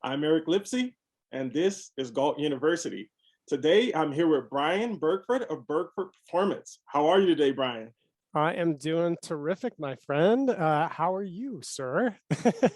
I'm Eric Lipsy, and this is Galt University. Today, I'm here with Brian Burkford of Burkford Performance. How are you today, Brian? I am doing terrific, my friend. How are you, sir?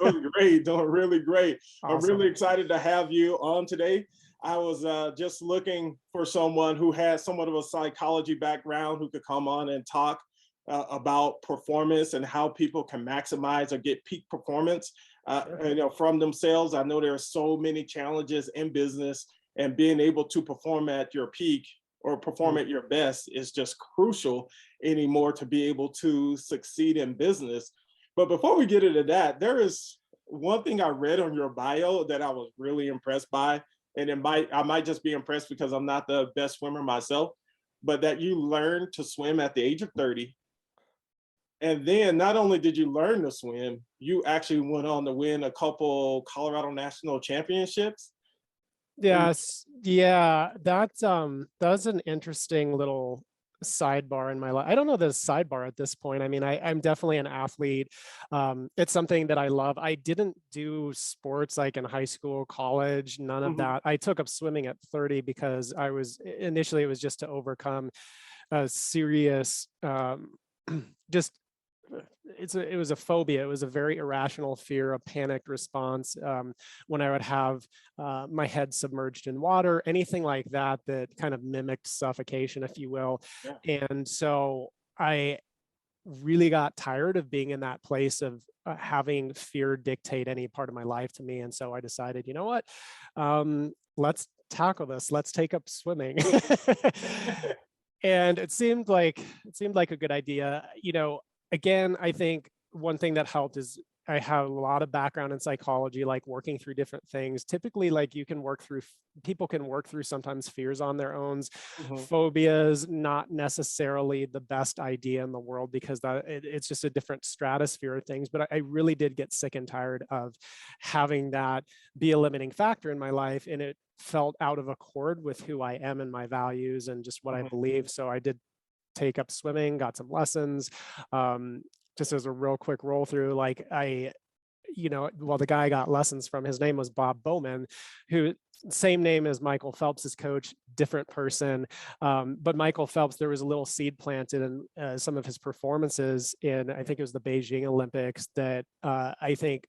Doing great, doing really great. I'm Awesome. really excited to have you on today. I was just looking for someone who has somewhat of a psychology background who could come on and talk about performance and how people can maximize or get peak performance Sure. from themselves. I know there are so many challenges in business, and being able to perform at your peak or perform Mm. at your best is just crucial anymore to be able to succeed in business. But before we get into that, there is one thing I read on your bio that I was really impressed by, and I might just be impressed because I'm not the best swimmer myself, but that you learned to swim at the age of 30. And then not only did you learn to swim, you actually went on to win a couple Colorado National Championships. And Yes, yeah, that's an interesting little sidebar in my life. I don't know the sidebar at this point. I mean, I'm definitely an athlete. It's something that I love. I didn't do sports like in high school, college, none of mhm, that. I took up swimming at 30 because I was initially it was just to overcome a serious just it was a phobia. It was a very irrational fear, a panicked response when I would have my head submerged in water, anything like that that kind of mimicked suffocation, if you will. yeah. And so I really got tired of being in that place of having fear dictate any part of my life to me. And so I decided, you know what, let's tackle this. Let's take up swimming. And it seemed like a good idea. Again, I think one thing that helped is I have a lot of background in psychology, like working through different things. Typically, like people can work through sometimes fears on their own. Mhm, Phobias, not necessarily the best idea in the world because it's just a different stratosphere of things. But I really did get sick and tired of having that be a limiting factor in my life. And it felt out of accord with who I am and my values and just what I mhm, believe. So I did take up swimming, got some lessons. Um, just as a real quick roll through, like well, the guy I got lessons from, his name was Bob Bowman, who same name as Michael Phelps's coach, different person. But Michael Phelps, there was a little seed planted in some of his performances in, I think it was the Beijing Olympics that I think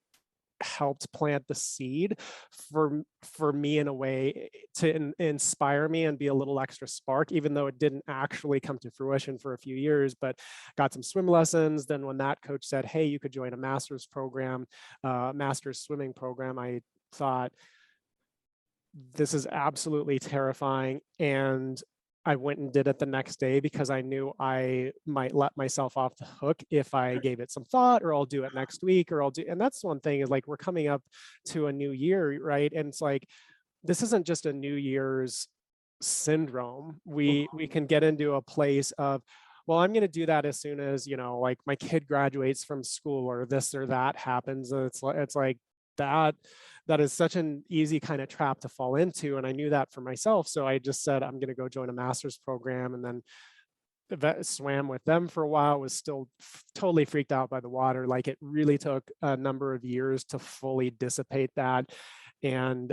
helped plant the seed for me in a way to inspire me and be a little extra spark, even though it didn't actually come to fruition for a few years. But got some swim lessons. Then when that coach said, hey, you could join a master's program, master's swimming program, I thought, this is absolutely terrifying. And I went and did it the next day because I knew I might let myself off the hook if I gave it some thought, or I'll do it next week, or and that's one thing is like, we're coming up to a new year, right? And it's like, this isn't just a New Year's syndrome. We can get into a place of, well, I'm going to do that as soon as, like my kid graduates from school or this or that happens. And it's like that that is such an easy kind of trap to fall into. And I knew that for myself. So I just said, I'm going to go join a master's program, and then swam with them for a while, was still totally freaked out by the water. Like, it really took a number of years to fully dissipate that. And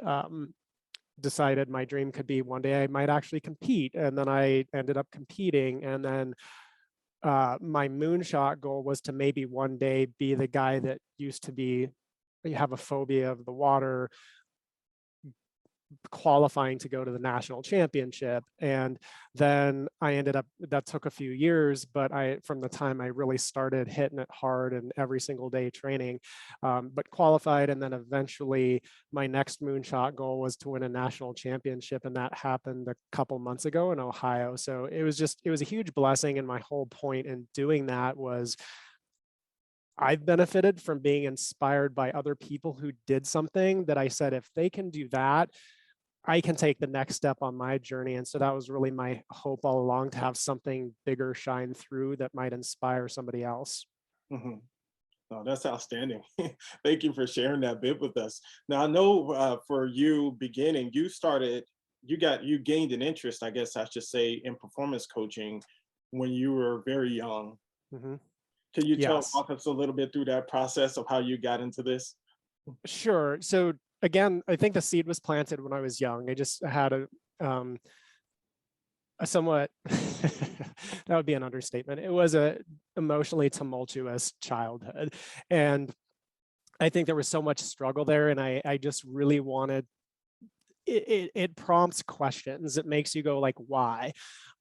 decided my dream could be one day I might actually compete. And then I ended up competing. And then my moonshot goal was to maybe one day be the guy that used to be, you have a phobia of the water, qualifying to go to the national championship. And then I ended up, that took a few years, but from the time I really started hitting it hard and every single day training, but qualified. And then eventually my next moonshot goal was to win a national championship. And that happened a couple months ago in Ohio. So it was a huge blessing. And my whole point in doing that was, I've benefited from being inspired by other people who did something that I said, if they can do that, I can take the next step on my journey. And so that was really my hope all along, to have something bigger shine through that might inspire somebody else. mhm. Oh, that's outstanding. Thank you for sharing that bit with us. Now, I know for you beginning, you gained an interest, I guess I should say, in performance coaching when you were very young. Mhm. Can you Yes. walk us a little bit through that process of how you got into this? Sure. So again, I think the seed was planted when I was young. I just had um, a somewhat that would be an understatement. It was a emotionally tumultuous childhood, and I think there was so much struggle there, and I just really wanted it prompts questions. It makes you go like, why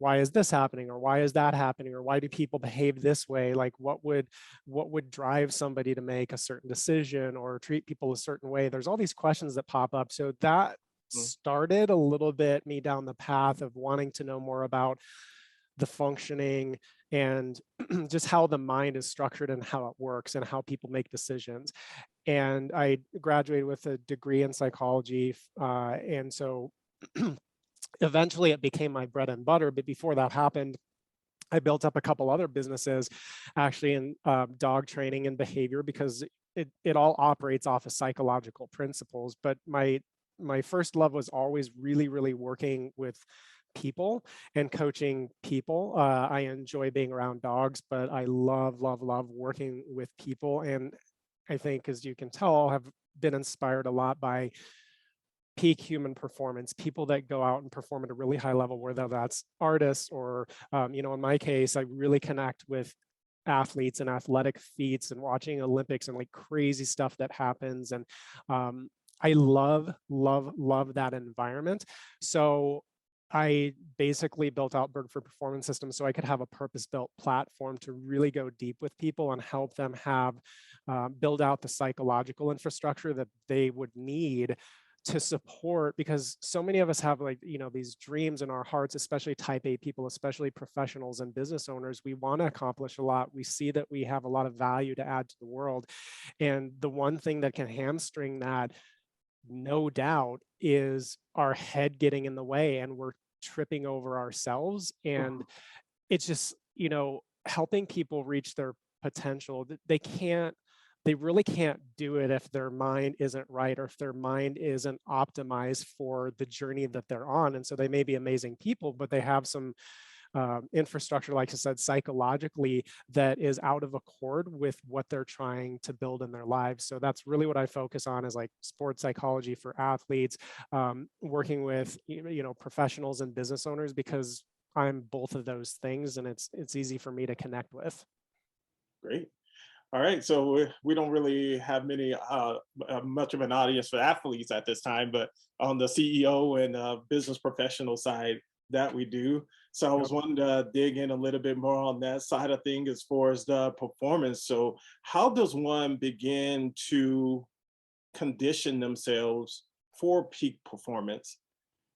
is this happening, or why is that happening, or why do people behave this way? Like what would drive somebody to make a certain decision or treat people a certain way? There's all these questions that pop up. So that Mm. started a little bit me down the path of wanting to know more about the functioning and just how the mind is structured and how it works and how people make decisions. And I graduated with a degree in psychology. And so eventually it became my bread and butter. But before that happened, I built up a couple other businesses actually in dog training and behavior, because it all operates off of psychological principles. But my first love was always really, really working with people and coaching people. I enjoy being around dogs, but I love, love, love working with people. And I think, as you can tell, have been inspired a lot by peak human performance, people that go out and perform at a really high level, whether that's artists or, in my case, I really connect with athletes and athletic feats and watching Olympics and like crazy stuff that happens. And I love, love, love that environment. So I basically built out Bird for Performance Systems so I could have a purpose-built platform to really go deep with people and help them have build out the psychological infrastructure that they would need to support, because so many of us have like these dreams in our hearts, especially type A people, especially professionals and business owners. We want to accomplish a lot. We see that we have a lot of value to add to the world, and the one thing that can hamstring that, no doubt, is our head getting in the way and we're tripping over ourselves. And Mhm. it's just helping people reach their potential. They really can't do it if their mind isn't right, or if their mind isn't optimized for the journey that they're on. And so they may be amazing people, but they have some infrastructure, like I said, psychologically, that is out of accord with what they're trying to build in their lives. So that's really what I focus on, is like sports psychology for athletes, working with professionals and business owners, because I'm both of those things, and it's easy for me to connect with. Great. All right, so we don't really have many much of an audience for athletes at this time, but on the CEO and business professional side, that we do. So I Yep. was wanting to dig in a little bit more on that side of things as far as the performance. So how does one begin to condition themselves for peak performance?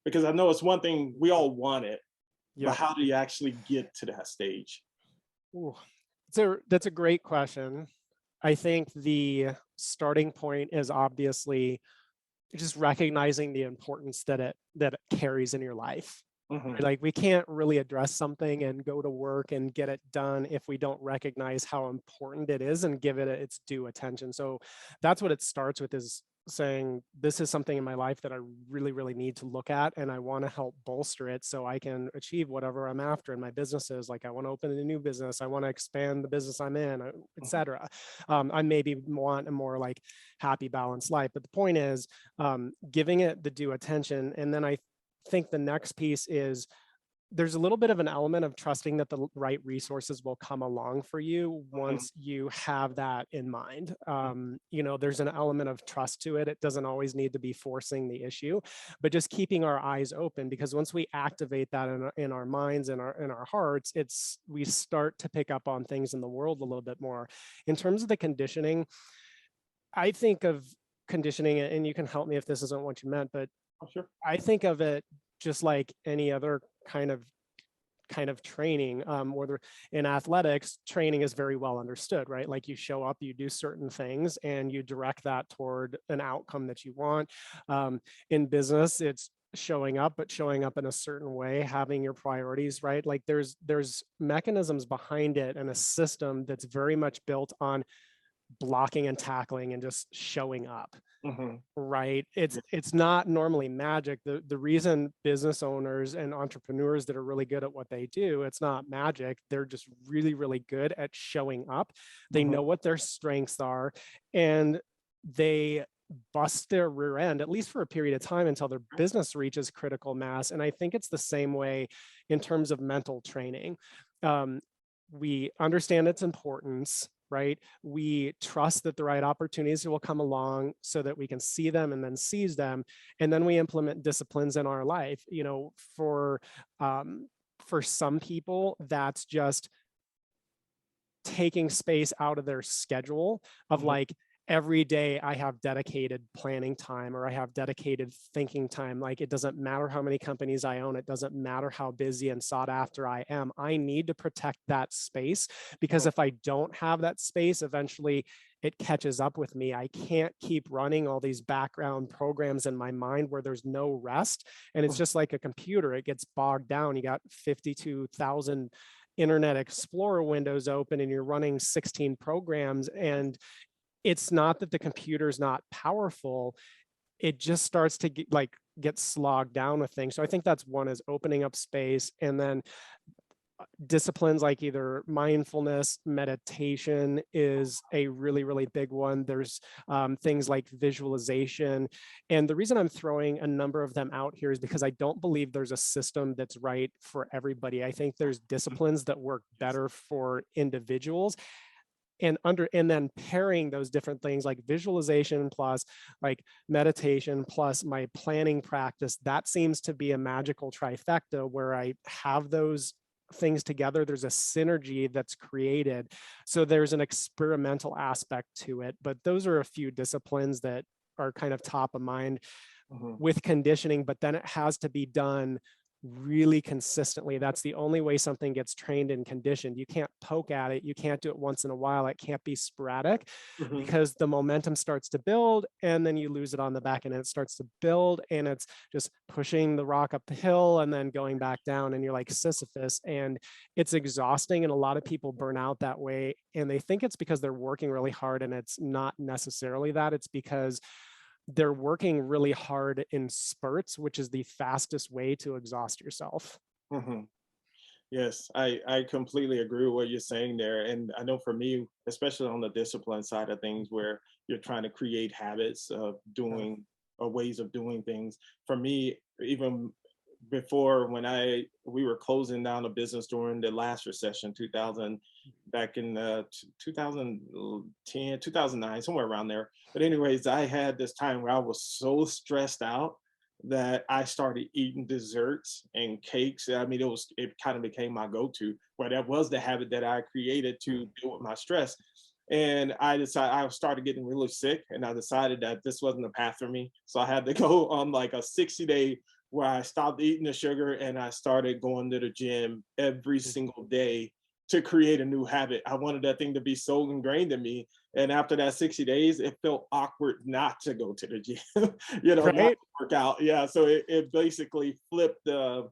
Because I know it's one thing we all want it, but Yep. how do you actually get to that stage? Ooh. That's a great question. I think the starting point is obviously just recognizing the importance that it carries in your life. Hmm. Like, we can't really address something and go to work and get it done if we don't recognize how important it is and give it its due attention. So that's what it starts with, is saying, this is something in my life that I really, really need to look at, and I want to help bolster it so I can achieve whatever I'm after in my businesses. Like, I want to open a new business, I want to expand the business I'm in, etc. I maybe want a more like happy, balanced life. But the point is, giving it the due attention. And then I think the next piece is, there's a little bit of an element of trusting that the right resources will come along for you Hmm. once you have that in mind. There's an element of trust to it. It doesn't always need to be forcing the issue, but just keeping our eyes open, because once we activate that in our minds and our hearts, we start to pick up on things in the world a little bit more. In terms of the conditioning, I think of conditioning, and you can help me if this isn't what you meant, but Oh, sure. I think of it just like any other kind of training, whether in athletics, training is very well understood, right? Like, you show up, you do certain things, and you direct that toward an outcome that you want. In business, it's showing up, but showing up in a certain way, having your priorities right. Like, there's mechanisms behind it, and a system that's very much built on blocking and tackling and just showing up. Hmm. Right. It's not normally magic. The reason business owners and entrepreneurs that are really good at what they do, it's not magic. They're just really, really good at showing up. They Hmm. know what their strengths are, and they bust their rear end, at least for a period of time until their business reaches critical mass. And I think it's the same way in terms of mental training. Um, we understand its importance, right? We trust that the right opportunities will come along so that we can see them and then seize them. And then we implement disciplines in our life. For some people, that's just taking space out of their schedule of Mhm. like, every day I have dedicated planning time or I have dedicated thinking time. Like, it doesn't matter how many companies I own. It doesn't matter how busy and sought after I am. I need to protect that space, because if I don't have that space, eventually it catches up with me. I can't keep running all these background programs in my mind where there's no rest. And it's just like a computer, it gets bogged down. You got 52,000 Internet Explorer windows open and you're running 16 programs, and it's not that the computer's not powerful, it just starts to get slogged down with things. So I think that's one, is opening up space. And then disciplines like either mindfulness, meditation is a really, really big one. There's things like visualization. And the reason I'm throwing a number of them out here is because I don't believe there's a system that's right for everybody. I think there's disciplines that work better for individuals. And then pairing those different things like visualization plus like meditation plus my planning practice, that seems to be a magical trifecta where I have those things together. There's a synergy that's created. So there's an experimental aspect to it, but those are a few disciplines that are kind of top of mind Mhm. with conditioning, but then it has to be done really consistently. That's the only way something gets trained and conditioned. You can't poke at it. You can't do it once in a while. It can't be sporadic, Mhm. because the momentum starts to build and then you lose it on the back end, and it starts to build and it's just pushing the rock up the hill and then going back down, and you're like Sisyphus, and it's exhausting. And a lot of people burn out that way, and they think it's because they're working really hard, and it's not necessarily that. It's because they're working really hard in spurts, which is the fastest way to exhaust yourself. Mhm. Yes, I completely agree with what you're saying there. And I know for me, especially on the discipline side of things, where you're trying to create habits of Yeah. doing or ways of doing things. For me, even before when we were closing down a business during the last recession, 2000, back in 2010, 2009, somewhere around there. But anyways, I had this time where I was so stressed out that I started eating desserts and cakes. I mean, it kind of became my go-to, where that was the habit that I created to deal with my stress. And I started getting really sick, and I decided that this wasn't the path for me. So I had to go on like a 60-day where I stopped eating the sugar and I started going to the gym every single day to create a new habit. I wanted that thing to be so ingrained in me. And after that 60 days, it felt awkward not to go to the gym, not Right. to work out. Yeah. So it basically flipped the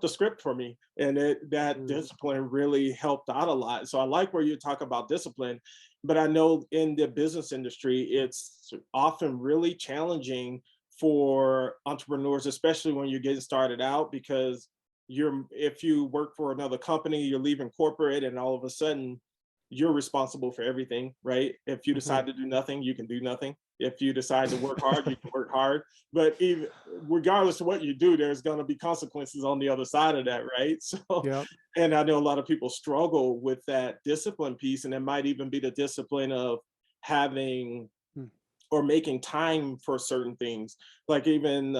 script for me, and that Mm. discipline really helped out a lot. So I like where you talk about discipline, but I know in the business industry it's often really challenging for entrepreneurs, especially when you're getting started out, because if you work for another company, you're leaving corporate, and all of a sudden you're responsible for everything, right? If you Mhm. decide to do nothing, you can do nothing. If you decide to work hard, you can work hard. But even regardless of what you do, there's going to be consequences on the other side of that, right? So, Yep. and I know a lot of people struggle with that discipline piece, and it might even be the discipline of having Mm. or making time for certain things. Like even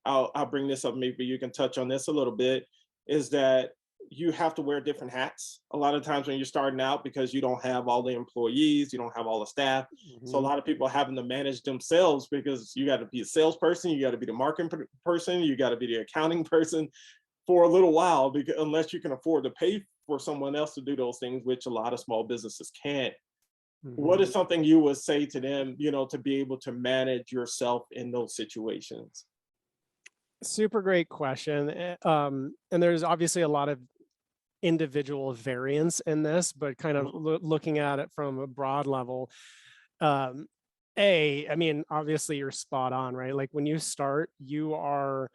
I'll bring this up. Maybe you can touch on this a little bit. Is that you have to wear different hats a lot of times when you're starting out, because you don't have all the employees, you don't have all the staff. So a Mhm. lot of people having to manage themselves, because you got to be a salesperson, you got to be the marketing person, you got to be the accounting person for a little while, because unless you can afford to pay for someone else to do those things, which a lot of small businesses can't. What is Mhm. something you would say to them, to be able to manage yourself in those situations? Super great question. And there's obviously a lot of individual variance in this, but kind of Mhm. looking at it from a broad level, um, I mean, obviously you're spot on, right? Like when you start, you are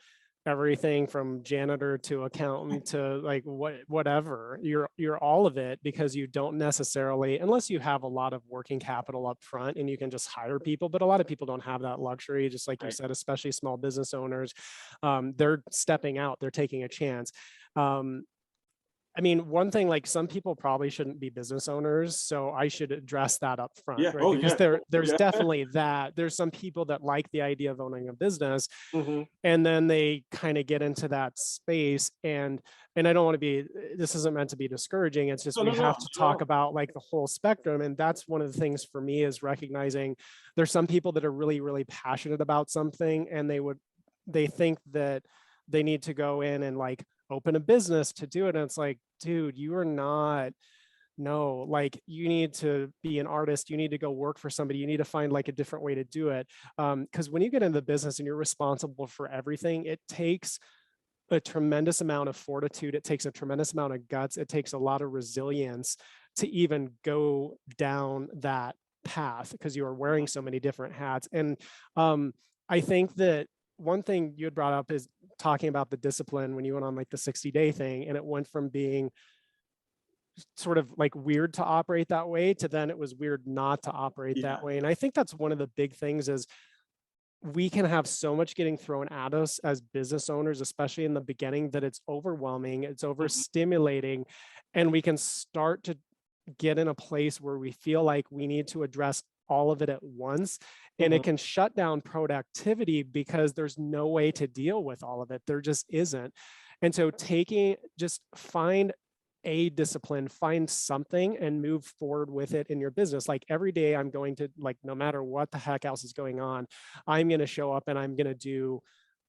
everything from janitor to accountant to like whatever. You're all of it, because you don't necessarily, unless you have a lot of working capital up front and you can just hire people, but a lot of people don't have that luxury, just like you Right. said, especially small business owners. They're stepping out, they're taking a chance. um, I mean, one thing, like, some people probably shouldn't be business owners, so I should address that up front, Yeah. right? Oh Because yeah. there's Yeah. definitely that. There's some people that like the idea of owning a business, Hmm. and then they kind of get into that space, and I don't want to be, this isn't meant to be discouraging. It's just No, we no, no, have to talk no. about like the whole spectrum, and that's one of the things for me, is recognizing there's some people that are really, really passionate about something, and they think that they need to go in and like open a business to do it. And it's like, dude, you are not, no, like, you need to be an artist, you need to go work for somebody, you need to find like a different way to do it. Because when you get into the business and you're responsible for everything, it takes a tremendous amount of fortitude, it takes a tremendous amount of guts, it takes a lot of resilience to even go down that path, because you are wearing so many different hats. And um, I think that one thing you had brought up is talking about the discipline when you went on like the 60-day thing, and it went from being sort of like weird to operate that way to then it was weird not to operate that Yeah. way. And I think that's one of the big things, is we can have so much getting thrown at us as business owners, especially in the beginning, that it's overwhelming, it's Mhm. overstimulating, and we can start to get in a place where we feel like we need to address all of it at once. And it Mhm. can shut down productivity because there's no way to deal with all of it. There just isn't. And so just find a discipline, find something and move forward with it in your business. Like every day I'm going to, like, no matter what the heck else is going on, I'm going to show up and I'm going to do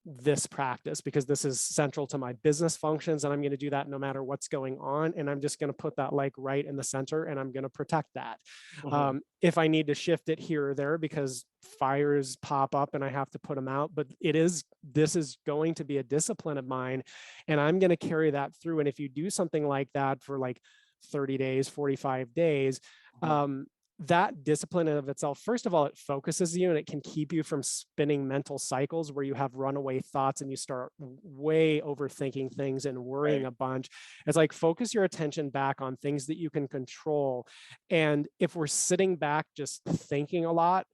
this practice because this is central to my business functions, and I'm going to do that no matter what's going on, and I'm just going to put that like right in the center, and I'm going to protect that. Mhm. If I need to shift it here or there because fires pop up and I have to put them out, but this is going to be a discipline of mine, and I'm going to carry that through. And if you do something like that for like 30 days, 45 days, Mhm. um, that discipline of itself, first of all, it focuses you and it can keep you from spinning mental cycles where you have runaway thoughts and you start way overthinking things and worrying Right. a bunch. It's like, focus your attention back on things that you can control. And if we're sitting back just thinking a lot,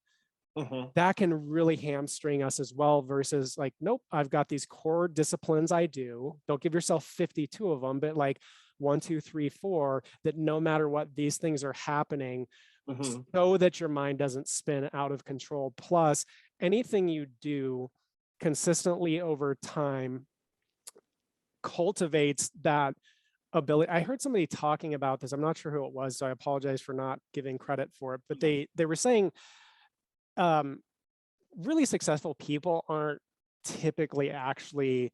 Mhm. that can really hamstring us as well, versus like, nope, I've got these core disciplines I do. Don't give yourself 52 of them, but like one, two, three, four, that no matter what, these things are happening Mhm. so that your mind doesn't spin out of control. Plus, anything you do consistently over time cultivates that ability. I heard somebody talking about this. I'm not sure who it was, so I apologize for not giving credit for it. But they were saying um, really successful people aren't typically actually,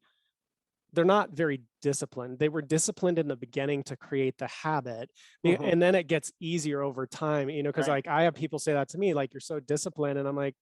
they're not very disciplined. They were disciplined in the beginning to create the habit, Mhm. and then it gets easier over time, because Right. like I have people say that to me, like, you're so disciplined, and I'm like,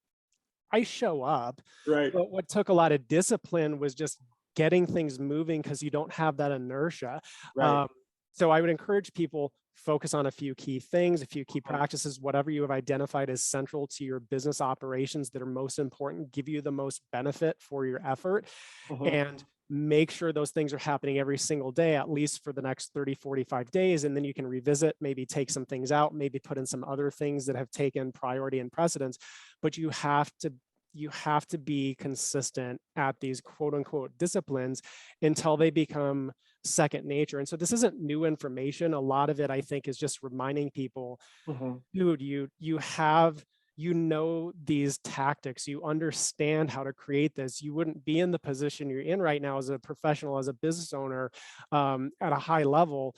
I show up. Right. But what took a lot of discipline was just getting things moving, because you don't have that inertia. Right. Um, so I would encourage people, focus on a few key things, a few key Mhm. practices, whatever you have identified as central to your business operations that are most important, give you the most benefit for your effort, Mhm. and make sure those things are happening every single day, at least for the next 30, 45 days. And then you can revisit, maybe take some things out, maybe put in some other things that have taken priority and precedence. But you have to be consistent at these quote unquote disciplines until they become second nature. And so this isn't new information. A lot of it, I think, is just reminding people, Mhm. dude, these tactics, you understand how to create this. You wouldn't be in the position you're in right now as a professional, as a business owner, at a high level,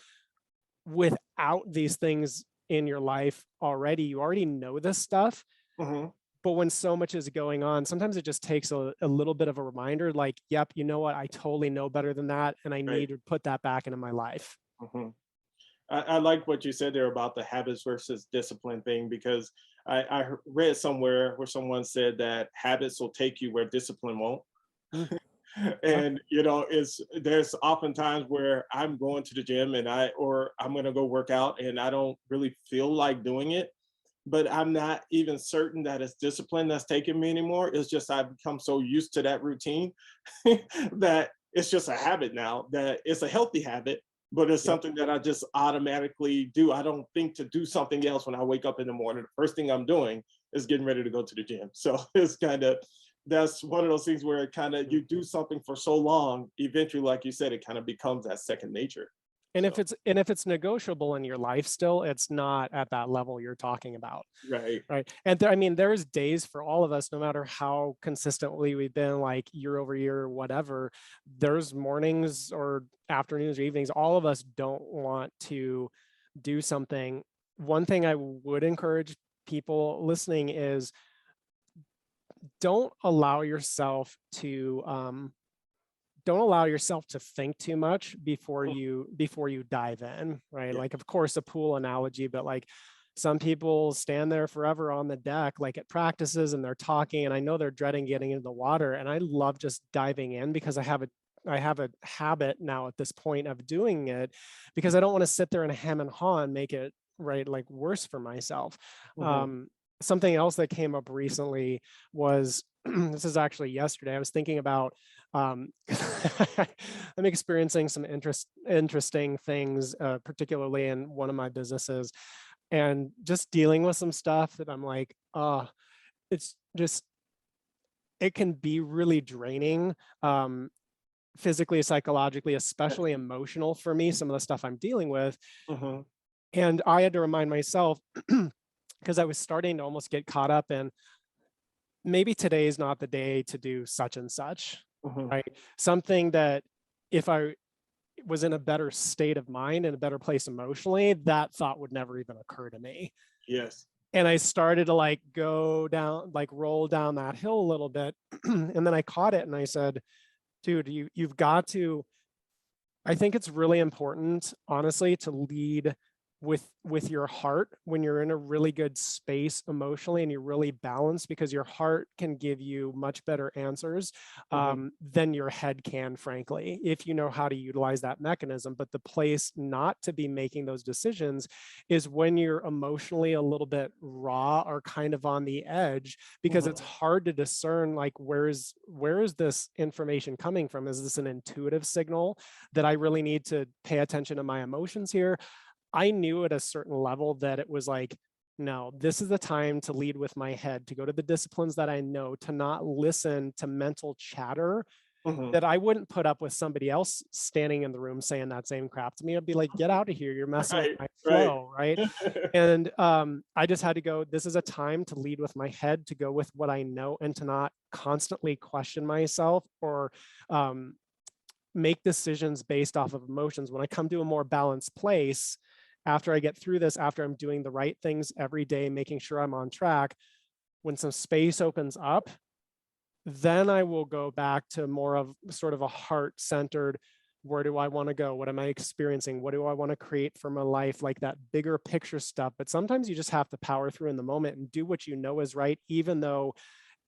without these things in your life already. You already know this stuff, Mhm. but when so much is going on, sometimes it just takes a little bit of a reminder, like, yep, you know what, I totally know better than that, and I Right. need to put that back into my life. Mhm. I like what you said there about the habits versus discipline thing, because read somewhere where someone said that habits will take you where discipline won't. Mm, yeah. And it's there's often times where I'm going to the gym and I'm going to go work out and I don't really feel like doing it, but I'm not even certain that it's discipline that's taking me anymore. It's just I've become so used to that routine that it's just a habit now, that it's a healthy habit, but it's Yep. something that I just automatically do. I don't think to do something else when I wake up in the morning. The first thing I'm doing is getting ready to go to the gym. So it's kind of, that's one of those things where it kind of, you do something for so long, eventually, like you said, it kind of becomes that second nature. And So, if it's negotiable in your life still, it's not at that level you're talking about. right. Right. And there, I mean, there's days for all of us, no matter how consistently we've been like year over year, or whatever, there's mornings or afternoons or evenings, all of us don't want to do something. One thing I would encourage people listening is don't allow yourself to don't allow yourself to think too much before you dive in, right? Yeah. Like, of course, a pool analogy, but like some people stand there forever on the deck, like at practices, and they're talking, and I know they're dreading getting into the water. And I love just diving in because I have a habit now at this point of doing it because I don't want to sit there and hem and haw and make it right like worse for myself. Mhm. Um, Something else that came up recently was this is actually yesterday. I was thinking about um, I'm experiencing some interesting things, particularly in one of my businesses, and just dealing with some stuff that I'm like, it's just it can be really draining, physically, psychologically, especially emotional for me. Some of the stuff I'm dealing with, Mhm. and I had to remind myself because I was starting to almost get caught up in maybe today is not the day to do such and such, Mhm. right? Something that if I was in a better state of mind and a better place emotionally, that thought would never even occur to me. Yes. And I started to like go down, like roll down that hill a little bit. And then I caught it and I said, dude, you've got to, I think it's really important, honestly, to lead with your heart when you're in a really good space emotionally and you're really balanced, because your heart can give you much better answers Mhm. than your head can, frankly, if you know how to utilize that mechanism. But the place not to be making those decisions is when you're emotionally a little bit raw or kind of on the edge, because it's Mhm. hard to discern like where is this information coming from? Is this an intuitive signal that I really need to pay attention to my emotions here? I knew at a certain level that it was like, no, this is the time to lead with my head, to go to the disciplines that I know, to not listen to mental chatter Mhm. that I wouldn't put up with somebody else standing in the room saying that same crap to me. I'd be like, get out of here. You're messing with Right. my Right. flow. Right. And I just had to go, this is a time to lead with my head, to go with what I know, and to not constantly question myself or um, make decisions based off of emotions. When I come to a more balanced place, after I get through this, after I'm doing the right things every day, making sure I'm on track, when some space opens up, then I will go back to more of sort of a heart centered, where do I want to go? What am I experiencing? What do I want to create for my life? Like that bigger picture stuff. But sometimes you just have to power through in the moment and do what you know is right, even though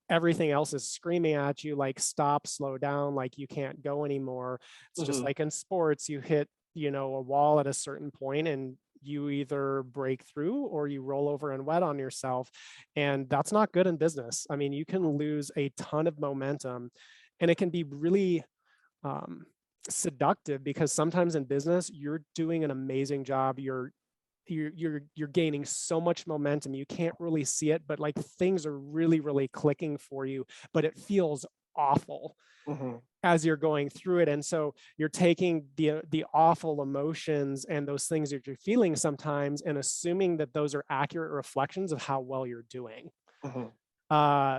everything else is screaming at you like stop, slow down, like you can't go anymore. It's just Mhm. like in sports, you hit, you know, a wall at a certain point and you either break through or you roll over and wet on yourself. And that's not good in business. I mean, you can lose a ton of momentum and it can be really um, seductive, because sometimes in business you're doing an amazing job, you're gaining so much momentum, you can't really see it, but like things are really clicking for you, but it feels awful Mhm. as you're going through it. And so you're taking the awful emotions and those things that you're feeling sometimes and assuming that those are accurate reflections of how well you're doing. Mhm.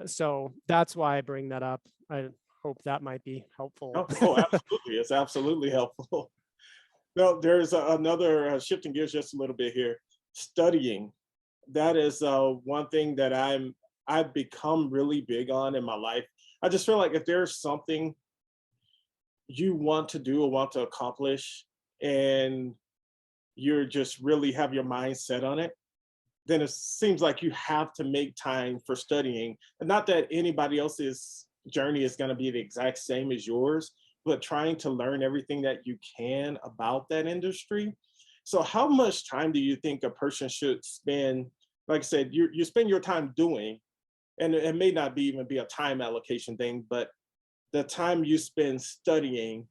So that's why I bring that up. I hope that might be helpful. Oh, oh, absolutely. It's absolutely helpful. No, there's another shifting gears just a little bit here. Studying. That is one thing that I've become really big on in my life. I just feel like if there's something you want to do or want to accomplish, and you're just really have your mind set on it, then it seems like you have to make time for studying. And not that anybody else's journey is going to be the exact same as yours, but trying to learn everything that you can about that industry. So, how much time do you think a person should spend like I said, you spend your time doing, and it may not be even be a time allocation thing, but the time you spend studying,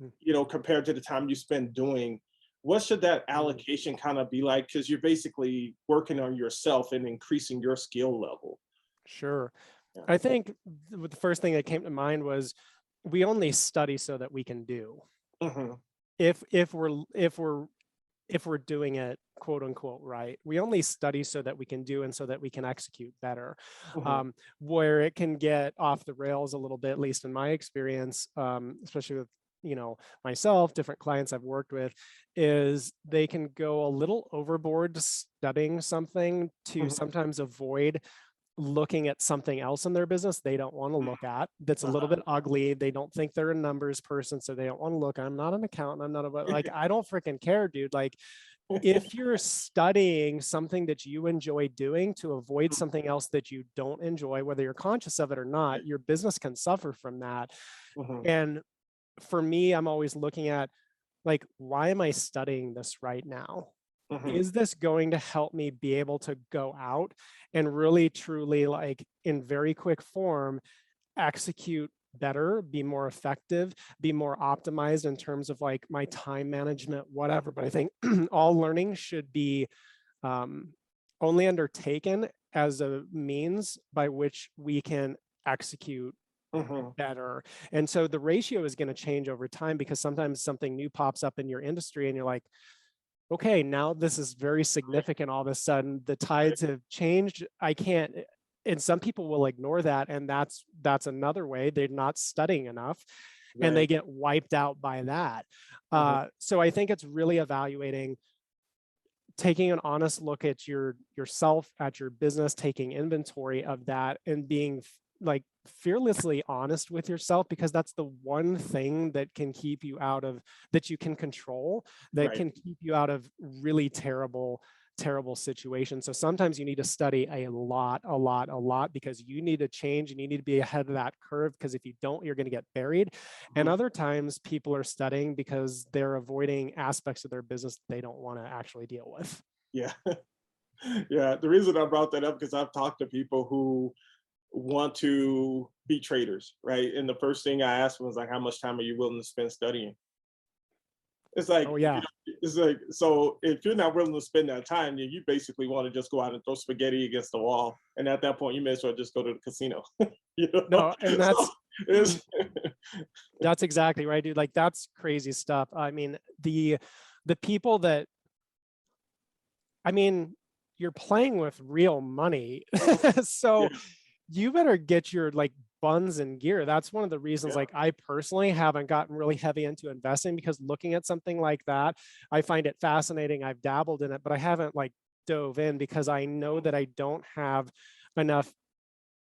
Mm, compared to the time you spend doing, what should that mm, allocation kind of be like? Because you're basically working on yourself and increasing your skill level. sure. Yeah. I think the first thing that came to mind was we only study so that we can do. Hmm. If we're doing it quote unquote right, we only study so that we can do and so that we can execute better. Hmm. Where it can get off the rails a little bit, at least in my experience, especially with myself, different clients I've worked with, is they can go a little overboard studying something to Hmm. sometimes avoid looking at something else in their business they don't want to look at, that's a little Uh-huh. bit ugly. They don't think they're a numbers person, so they don't want to look. I'm not an accountant. I'm not a, like, I don't freaking care, dude. Like, if you're studying something that you enjoy doing to avoid something else that you don't enjoy, whether you're conscious of it or not, your business can suffer from that. Hmm. And for me, I'm always looking at, like, why am I studying this right now? Hmm. Is this going to help me be able to go out and really truly, like, in very quick form, execute better, be more effective, be more optimized in terms of like my time management, whatever. But I think all learning should be um, only undertaken as a means by which we can execute Hmm. better. And so the ratio is going to change over time, because sometimes something new pops up in your industry and you're like, okay, now this is very significant. All of a sudden, the tides have changed. I can't, and some people will ignore that, and that's another way they're not studying enough, and they Right. get wiped out by that. Hmm. So I think it's really evaluating, taking an honest look at yourself, at your business, taking inventory of that, and being like fearlessly honest with yourself, because that's the one thing that can keep you out of, that you can control, that Right. can keep you out of really terrible situations. So sometimes you need to study a lot, because you need to change and you need to be ahead of that curve, because if you don't, you're going to get buried. And Mhm. other times people are studying because they're avoiding aspects of their business they don't want to actually deal with. Yeah. Yeah. The reason I brought that up because I've talked to people who want to be traders, right? And the first thing I asked them was like, how much time are you willing to spend studying? It's like, Oh yeah. it's like, so if you're not willing to spend that time, then you basically want to just go out and throw spaghetti against the wall. And at that point, you may as well just go to the casino, you know? No, and So it's, that's exactly right, dude. Like, that's crazy stuff. I mean, the people that, I mean, you're playing with real money. yeah, So you better get your like buns in gear. That's one of the reasons, yeah. like, I personally haven't gotten really heavy into investing, because looking at something like that, I find it fascinating. I've dabbled in it, but I haven't like dove in, because I know that I don't have enough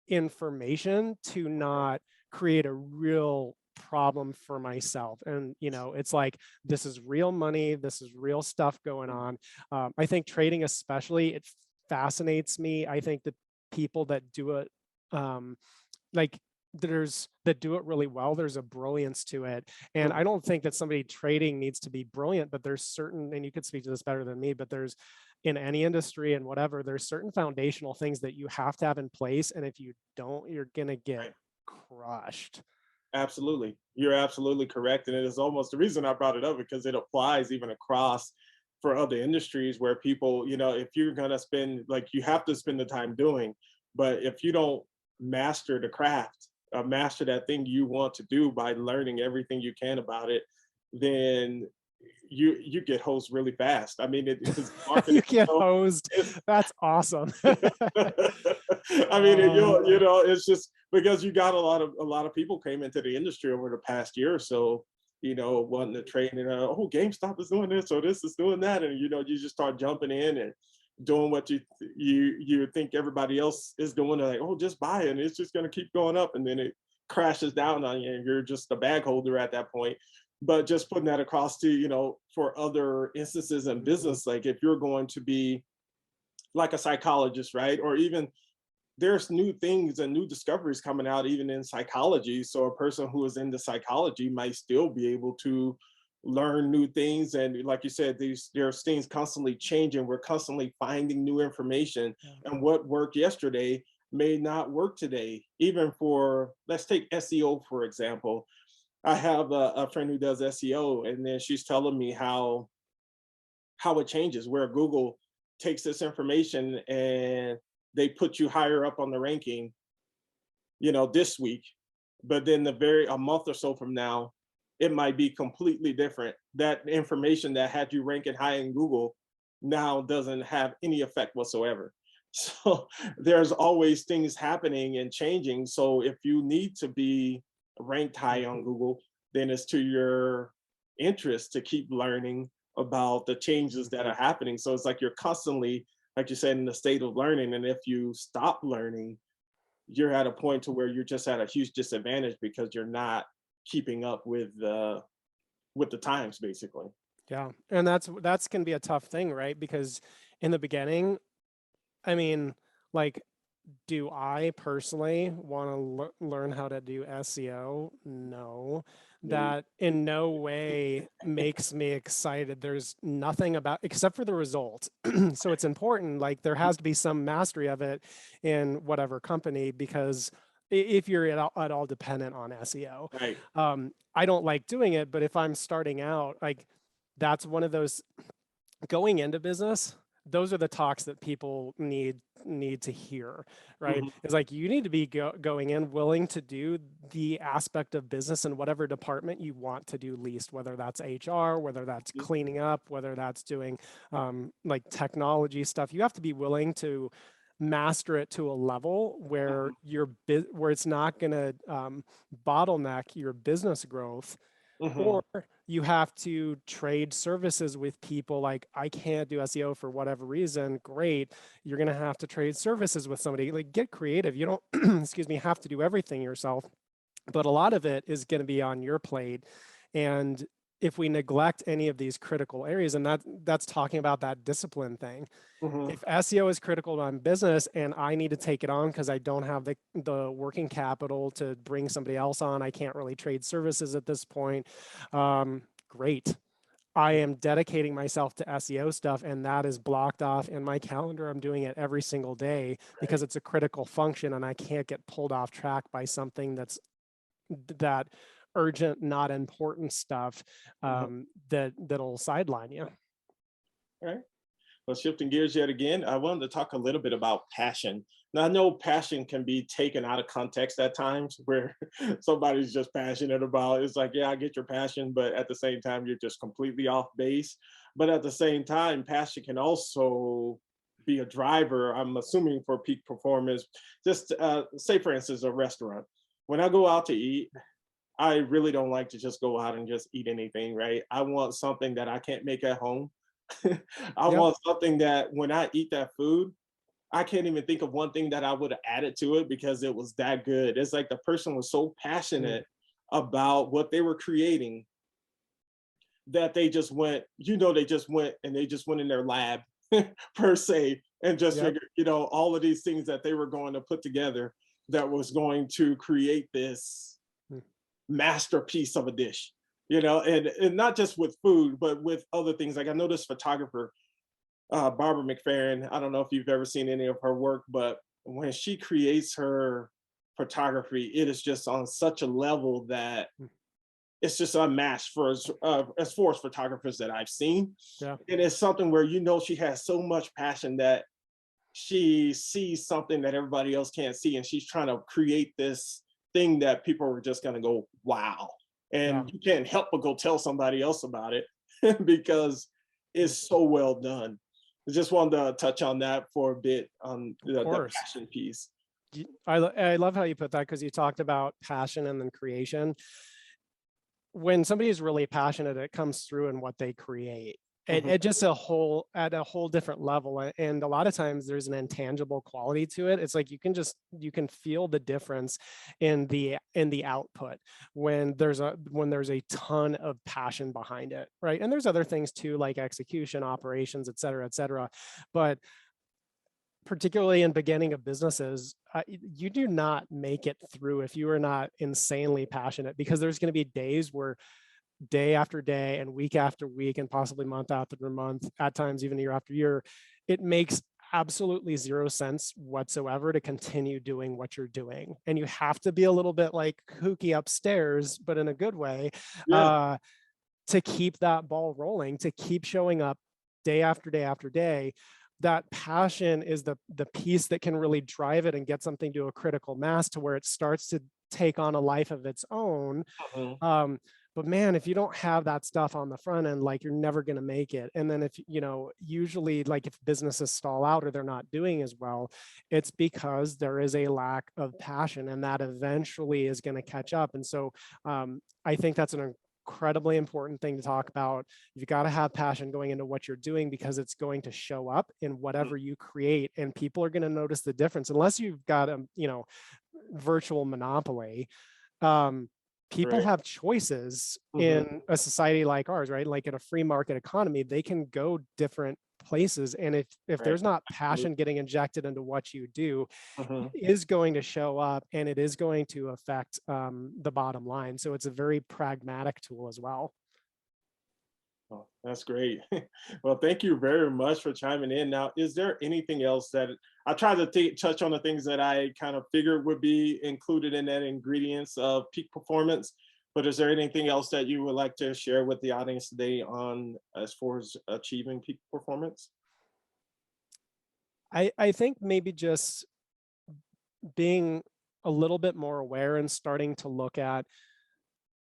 information to not create a real problem for myself. And it's like, this is real money, this is real stuff going on. I think trading especially, it fascinates me. I think the people that do it, um, like, that do it really well, there's a brilliance to it. And I Mhm. don't think that somebody trading needs to be brilliant, but there's certain, and you could speak to this better than me, but there's, in any industry and whatever, there's certain foundational things that you have to have in place, and if you don't, you're gonna get Right. crushed. Absolutely. You're absolutely correct. And it is almost the reason I brought it up because it applies even across for other industries where people, if you're going to spend, like, you have to spend the time doing, but if you don't master the craft, master that thing you want to do by learning everything you can about it, then you get hosed really fast. I mean, because marketing You get so hosed. it's That's awesome. I mean, uh, it's just because you got a lot of people came into the industry over the past year or so, wanting to trade and oh, GameStop is doing this or this is doing that, and you just start jumping in and doing what you think everybody else is doing. Like, oh, just buy it, and it's just going to keep going up, and then it crashes down on you, and you're just a bag holder at that point. But just putting that across to for other instances in mhm. business, like if you're going to be like a psychologist, right? Or even there's new things and new discoveries coming out even in psychology. So a person who is into psychology might still be able to learn new things. And like you said, there's things constantly changing. We're constantly finding new information, Yeah. and what worked yesterday may not work today. Even for, let's take SEO for example. I have a friend who does SEO, and then she's telling me how it changes, where Google takes this information and they put you higher up on the ranking, this week, but then a month or so from now, it might be completely different. That information that had you ranking high in Google now doesn't have any effect whatsoever. So there's always things happening and changing. So if you need to be ranked high on Mhm. Google, then it's to your interest to keep learning about the changes that Mhm. are happening. So it's like you're constantly, like you said, in the state of learning. And if you stop learning, you're at a point to where you're just at a huge disadvantage because you're not keeping up with the times, basically. Yeah, and that's can be a tough thing, right? Because in the beginning, I mean, like, do I personally want to learn how to do SEO? No. No. That in no way makes me excited. There's nothing about except for the result. So it's important, like there has to be some mastery of it in whatever company because if you're at all dependent on SEO. Right. I don't like doing it, but if I'm starting out, like that's one of those going into business, those are the talks that people need to hear, right? Mhm. It's like you need to be going in willing to do the aspect of business in whatever department you want to do least, whether that's HR, whether that's cleaning up, whether that's doing like technology stuff. You have to be willing to master it to a level where Mhm. where it's not going to bottleneck your business growth, Mhm. or you have to trade services with people. Like, I can't do SEO for whatever reason. Great. You're going to have to trade services with somebody. Like, get creative. You don't, excuse me, have to do everything yourself, but a lot of it is going to be on your plate. And if we neglect any of these critical areas, and that's talking about that discipline thing. Mhm. If SEO is critical to my business and I need to take it on because I don't have the working capital to bring somebody else on, I can't really trade services at this point. Great. I am dedicating myself to SEO stuff, and that is blocked off in my calendar. I'm doing it every single day because Right. it's a critical function, and I can't get pulled off track by something that urgent, not important stuff Mhm. that'll sideline you. Right. Well, shifting gears yet again, I wanted to talk a little bit about passion. Now, I know passion can be taken out of context at times where somebody's just passionate about it's like, yeah, I get your passion, but at the same time, you're just completely off base. But at the same time, passion can also be a driver, I'm assuming, for peak performance. Just say, for instance, a restaurant. When I go out to eat, I really don't like to just go out and just eat anything, right? I want something that I can't make at home. I Yep. want something that when I eat that food, I can't even think of one thing that I would have added to it because it was that good. It's like the person was so Mm. passionate about what they were creating that they just went and they just went in their lab per se and just Yep. figured, all of these things that they were going to put together that was going to create this Mm. masterpiece of a dish, and not just with food, but with other things. Like I know this photographer, Barbara McFerrin. I don't know if you've ever seen any of her work, but when she creates her photography, it is just on such a level that Mm. it's just unmatched for as far as photographers that I've seen. Yeah. And it's something where she has so much passion that she sees something that everybody else can't see, and she's trying to create this thing that people are just going to go wow, Yeah. and you can't help but go tell somebody else about it because Mm. it's so well done. I just wanted to touch on that for a bit on Of the course. passion piece. I love how you put that because you talked about passion and then creation. When somebody is really passionate, it comes through in what they create. Mhm. At just a whole at a whole different level. And a lot of times there's an intangible quality to it. It's like you can feel the difference in the output when there's a ton of passion behind it, right? And there's other things too, like execution, operations, et cetera, et cetera. But particularly in beginning of businesses, you do not make it through if you are not insanely passionate, because there's going to be days where day after day and week after week and possibly month after month, at times even year after year, it makes absolutely zero sense whatsoever to continue doing what you're doing. And you have to be a little bit like kooky upstairs, but in a good way, Yeah. uh, to keep that ball rolling, to keep showing up day after day after day. That passion is the piece that can really drive it and get something to a critical mass to where it starts to take on a life of its own. Mhm. um, but man, if you don't have that stuff on the front end, like you're never going to make it. And then if you know, usually like if businesses stall out or they're not doing as well, it's because there is a lack of passion, and that eventually is going to catch up. And so I think that's an incredibly important thing to talk about. You got to have passion going into what you're doing, because it's going to show up in Mm. whatever you create, and people are going to notice the difference. Unless you've got a, you know, virtual monopoly, um, people Right. have choices Mhm. in a society like ours, right? Like in a free market economy, they can go different places. And if Right. there's not passion getting injected into what you do, Mhm. it is going to show up, and it is going to affect the bottom line. So it's a very pragmatic tool as well. Oh, that's great. Well, thank you very much for chiming in. Now, is there anything else that I tried to touch on the things that I kind of figured would be included in that ingredients of peak performance? But is there anything else that you would like to share with the audience today on as far as achieving peak performance? I think maybe just being a little bit more aware and starting to look at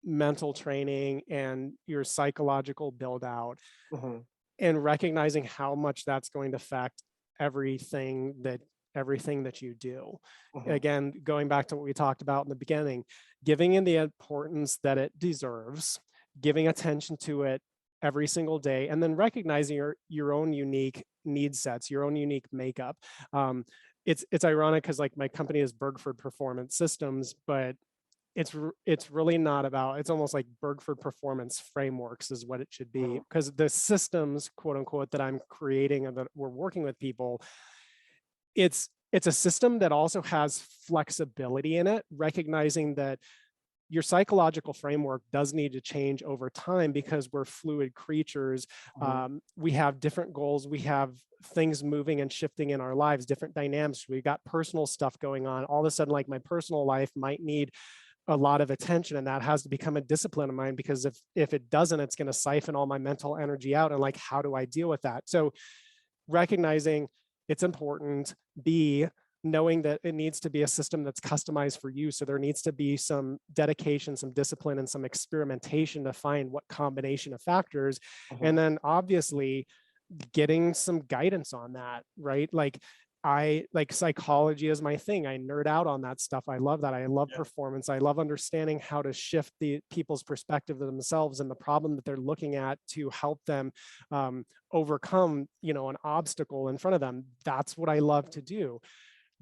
mental training and your psychological build out, Hmm. and recognizing how much that's going to affect everything that everything that you do. Hmm. Again, going back to what we talked about in the beginning, giving it the importance that it deserves, giving attention to it every single day, and then recognizing your own unique need sets, your own unique makeup. um, it's ironic because like my company is Bergford Performance Systems, but it's really not about, it's almost like Bergford Performance Frameworks is what it should be, Hmm. because the systems, quote unquote, that I'm creating and that we're working with people, it's a system that also has flexibility in it, recognizing that your psychological framework does need to change over time because we're fluid creatures. Hmm. We have different goals. We have things moving and shifting in our lives, different dynamics. We've got personal stuff going on. All of a sudden, like my personal life might need a lot of attention, and that has to become a discipline of mine, because if it doesn't, it's going to siphon all my mental energy out. And like, how do I deal with that? So recognizing it's important. B, knowing that it needs to be a system that's customized for you. So there needs to be some dedication, some discipline, and some experimentation to find what combination of factors. And Hmm. then obviously getting some guidance on that, right? Like, I like psychology is my thing. I nerd out on that stuff. I love that. I love Yeah. performance. I love understanding how to shift the people's perspective of themselves and the problem that they're looking at to help them overcome, you know, an obstacle in front of them. That's what I love to do.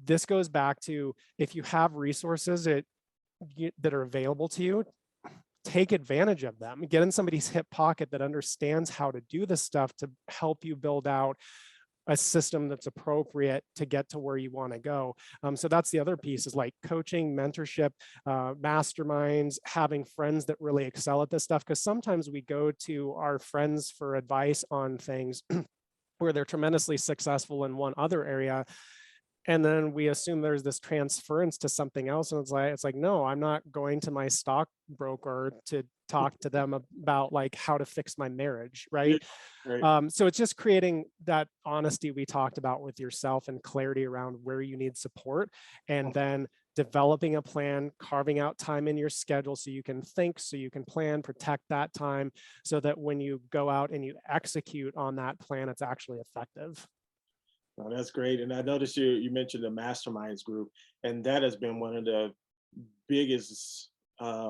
This goes back to, if you have resources that are available to you, take advantage of them. Get in somebody's hip pocket that understands how to do this stuff to help you build out a system that's appropriate to get to where you want to go. So that's the other piece, is like coaching, mentorship, masterminds, having friends that really excel at this stuff. Because sometimes we go to our friends for advice on things where they're tremendously successful in one other area, and then we assume there's this transference to something else, and it's like no, I'm not going to my stockbroker to talk to them about like how to fix my marriage, Yeah. right? Right. So it's just creating that honesty we talked about with yourself, and clarity around where you need support, and Mhm. then developing a plan, carving out time in your schedule so you can think, so you can plan, protect that time, so that when you go out and you execute on that plan, it's actually effective. Oh, that's great. And I noticed you mentioned the Masterminds group, and that has been one of the biggest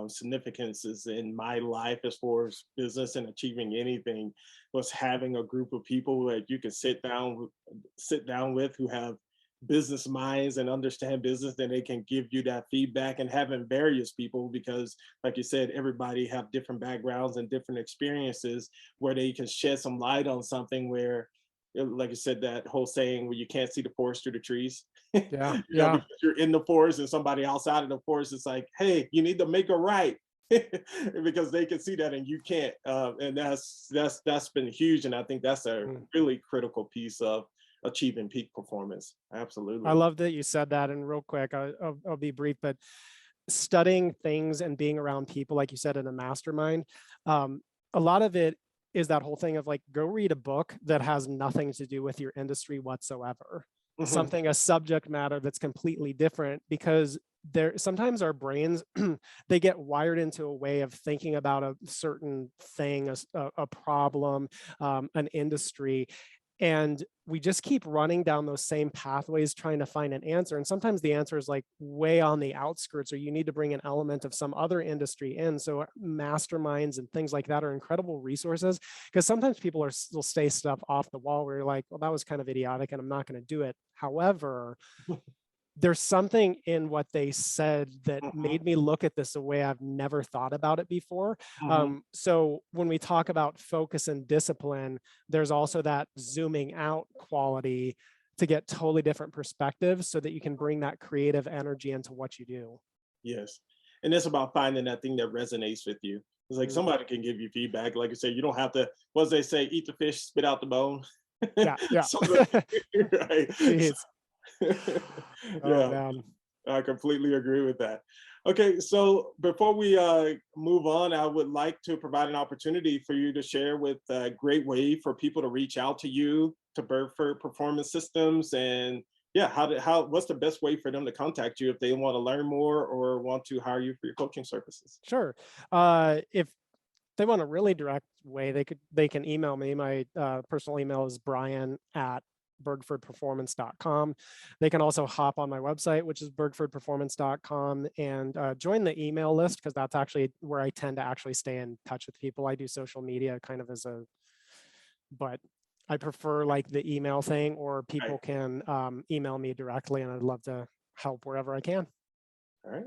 significances in my life as far as business and achieving anything, was having a group of people that you can sit down with who have business minds and understand business, then they can give you that feedback. And having various people, because like you said, everybody have different backgrounds and different experiences, where they can shed some light on something where, like you said, that whole saying where you can't see the forest through the trees. Yeah, You know, yeah. because you're in the forest and somebody outside of the forest is like, hey, you need to make a right. because they can see that and you can't. And that's been huge. And I think that's a Mm. really critical piece of achieving peak performance. I Absolutely. love that you said that. And real quick, I'll be brief, but studying things and being around people, like you said, in a mastermind, a lot of it is that whole thing of like, go read a book that has nothing to do with your industry whatsoever. Mhm. Something, a subject matter that's completely different, because there sometimes our brains they get wired into a way of thinking about a certain thing, a problem, an industry, and we just keep running down those same pathways trying to find an answer. And sometimes the answer is like way on the outskirts, or you need to bring an element of some other industry in. So masterminds and things like that are incredible resources, because sometimes people will say stuff off the wall where you're like, well, that was kind of idiotic and I'm not going to do it. However, there's something in what they said that Mhm. made me look at this a way I've never thought about it before. Mhm. So when we talk about focus and discipline, there's also that zooming out quality to get totally different perspectives so that you can bring that creative energy into what you do. Yes. And it's about finding that thing that resonates with you. It's like Mm. somebody can give you feedback. Like I said, you don't have to, what do they say, eat the fish, spit out the bone. Yeah, yeah. So right. So, Jeez. Oh yeah, man. I completely agree with that. Okay, so before we move on, I would like to provide an opportunity for you to share with a great way for people to reach out to you, to Burford Performance Systems, and yeah, what's the best way for them to contact you if they want to learn more or want to hire you for your coaching services? Sure. If they want a really direct way, they can email me. My personal email is brian@bergfordperformance.com. They can also hop on my website, which is bergfordperformance.com, and join the email list, because that's actually where I tend to actually stay in touch with people. I do social media kind of as a, but I prefer like the email thing, or Right. people can email me directly, and I'd love to help wherever I can. All right.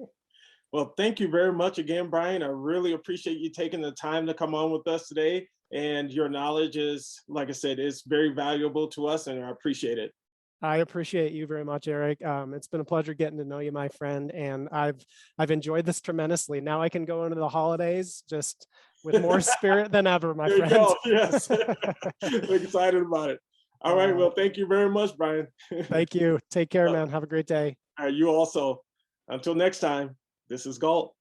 Well, thank you very much again, Brian. I really appreciate you taking the time to come on with us today. And your knowledge is, like I said, is very valuable to us, and I appreciate it. I appreciate you very much, Eric. It's been a pleasure getting to know you, my friend, and I've enjoyed this tremendously. Now I can go into the holidays just with more spirit than ever, my There you friend. go. Yes. Excited about it. All right. Uh, Well, thank you very much, Brian. Thank you. Take care, Uh, man. Have a great day. you also. Until next time, this is Galt.